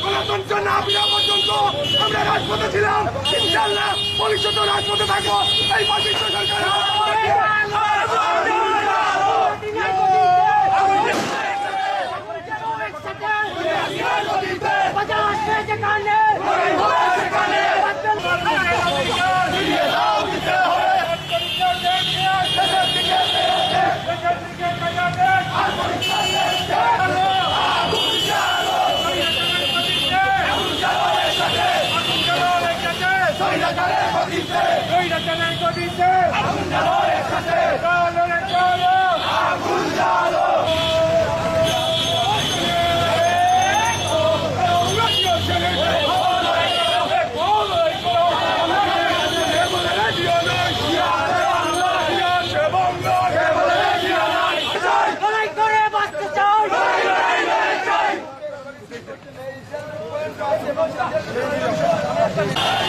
গণতন্ত্র না ফিরা পর্যন্ত আমরা রাজপথে ছিলাম, ইনশাআল্লাহ ভবিষ্যতে রাজপথে থাকবো। এই পাপিষ্ট সরকার Thank you.